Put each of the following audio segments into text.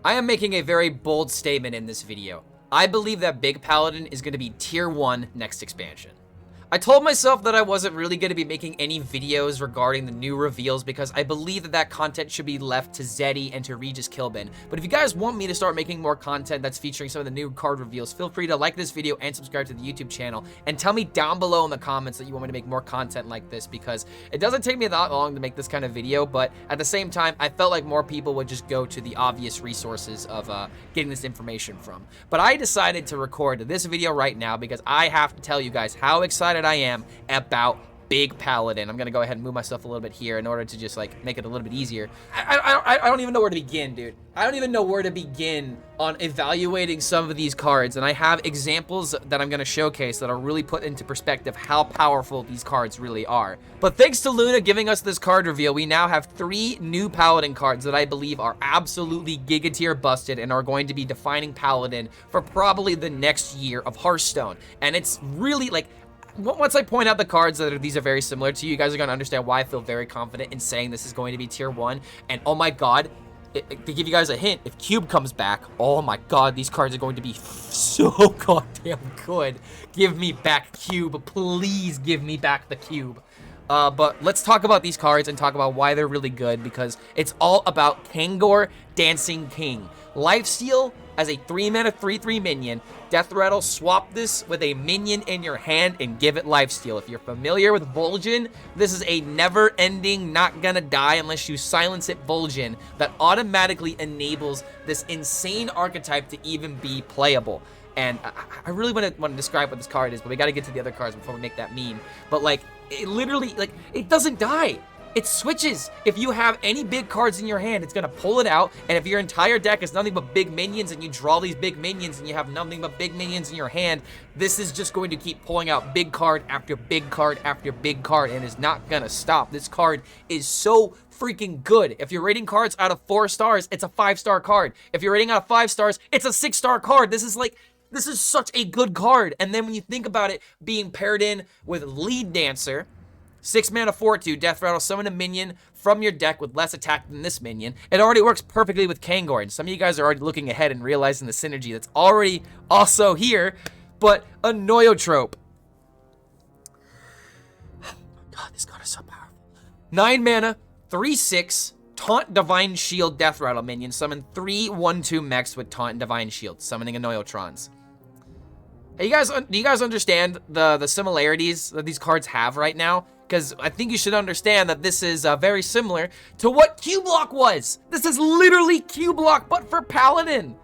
I am making a very bold statement in this video. I believe that Big Paladin is going to be tier 1 next expansion. I told myself that I wasn't really going to be making any videos regarding the new reveals because I believe that that content should be left to Zeddy and to Regis Kilbin. But if you guys want me to start making more content that's featuring some of the new card reveals, feel free to like this video and subscribe to the YouTube channel. And tell me down below in the comments that you want me to make more content like this, because it doesn't take me that long to make this kind of video, but at the same time, I felt like more people would just go to the obvious resources of getting this information from. But I decided to record this video right now because I have to tell you guys how excited I am about Big Paladin. I'm gonna go ahead and move myself a little bit here in order to just like make it a little bit easier. I don't even know where to begin, dude. I don't even know where to begin on evaluating some of these cards, and I have examples that I'm gonna showcase that are really put into perspective how powerful these cards really are. But thanks to Luna giving us this card reveal, we now have 3 new Paladin cards that I believe are absolutely Giga tier busted and are going to be defining Paladin for probably the next year of Hearthstone. And it's really like, once I point out the cards that these are very similar to, you guys are going to understand why I feel very confident in saying this is going to be tier 1. And oh my god, to give you guys a hint, if Cube comes back, oh my god, these cards are going to be so goddamn good. Give me back Cube. Please give me back the Cube. But let's talk about these cards and talk about why they're really good, because it's all about Kangor, Dancing King. Lifesteal as a 3-mana 3/3 minion. Death Rattle, swap this with a minion in your hand and give it lifesteal. If you're familiar with Vol'jin, this is a never-ending, not gonna die unless you silence it Vol'jin that automatically enables this insane archetype to even be playable. And I really want to describe what this card is, but we got to get to the other cards before we make that meme. But like, it literally, like, it doesn't die. It switches. If you have any big cards in your hand, it's going to pull it out. And if your entire deck is nothing but big minions and you draw these big minions and you have nothing but big minions in your hand, this is just going to keep pulling out big card after big card after big card and is not going to stop. This card is so freaking good. If you're rating cards out of 4 stars, it's a 5-star card. If you're rating out of 5 stars, it's a 6-star card. This is such a good card. And then when you think about it being paired in with Lead Dancer, 6-mana 4/2, Death Rattle, summon a minion from your deck with less attack than this minion. It already works perfectly with Kangor, and some of you guys are already looking ahead and realizing the synergy that's already also here. But a Noyotrope. Oh my god, this card is so powerful. 9-mana, 3/6, Taunt, Divine Shield, Death Rattle minion. Summon 3 1/2 mechs with Taunt and Divine Shield, summoning a Noyotrons. Do you guys understand the similarities that these cards have right now? Because I think you should understand that this is very similar to what Q-Block was. This is literally Q-Block, but for Paladin.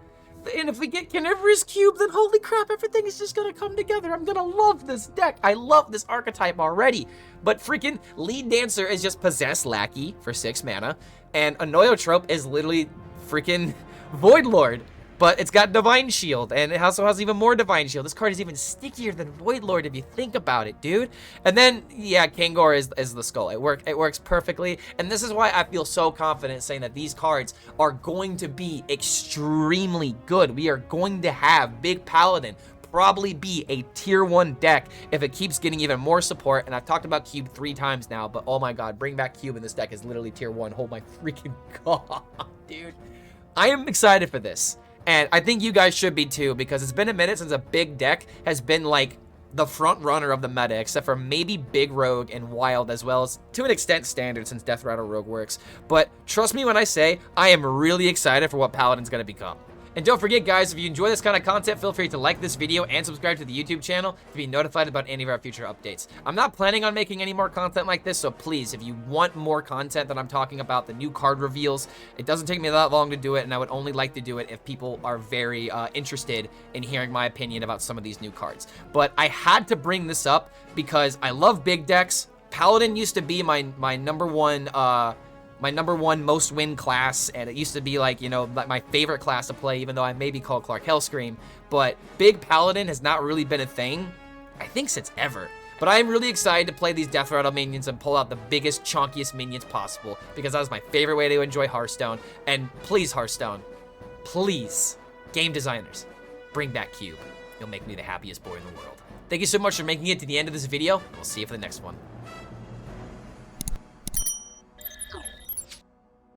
And if we get Carnivorous Cube, then holy crap, everything is just going to come together. I'm going to love this deck. I love this archetype already. But freaking Lead Dancer is just Possessed Lackey for 6 mana. And a Noyotrope is literally freaking Void Lord. But it's got Divine Shield, and it also has even more Divine Shield. This card is even stickier than Void Lord if you think about it, dude. And then, yeah, Kangor is the skull. It works perfectly, and this is why I feel so confident saying that these cards are going to be extremely good. We are going to have Big Paladin probably be a tier 1 deck if it keeps getting even more support. And I've talked about Cube 3 times now, but oh my god, bring back Cube in this deck is literally tier 1. Oh my freaking god, dude. I am excited for this. And I think you guys should be too, because it's been a minute since a big deck has been like the front runner of the meta, except for maybe Big Rogue and Wild, as well as to an extent Standard since Death Rattle Rogue works. But trust me when I say I am really excited for what Paladin's going to become. And don't forget, guys, if you enjoy this kind of content, feel free to like this video and subscribe to the YouTube channel to be notified about any of our future updates. I'm not planning on making any more content like this, so please, if you want more content that I'm talking about, the new card reveals, it doesn't take me that long to do it, and I would only like to do it if people are very interested in hearing my opinion about some of these new cards. But I had to bring this up because I love big decks. Paladin used to be my number one most win class, and it used to be like, you know, my favorite class to play, even though I may be called Clark HELLSCREAM. But Big Paladin has not really been a thing, I think, since ever. But I am really excited to play these Death Rattle minions and pull out the biggest, chunkiest minions possible, because that was my favorite way to enjoy Hearthstone. And please, Hearthstone, please, game designers, bring back Cube. You'll make me the happiest boy in the world. Thank you so much for making it to the end of this video, and we'll see you for the next one.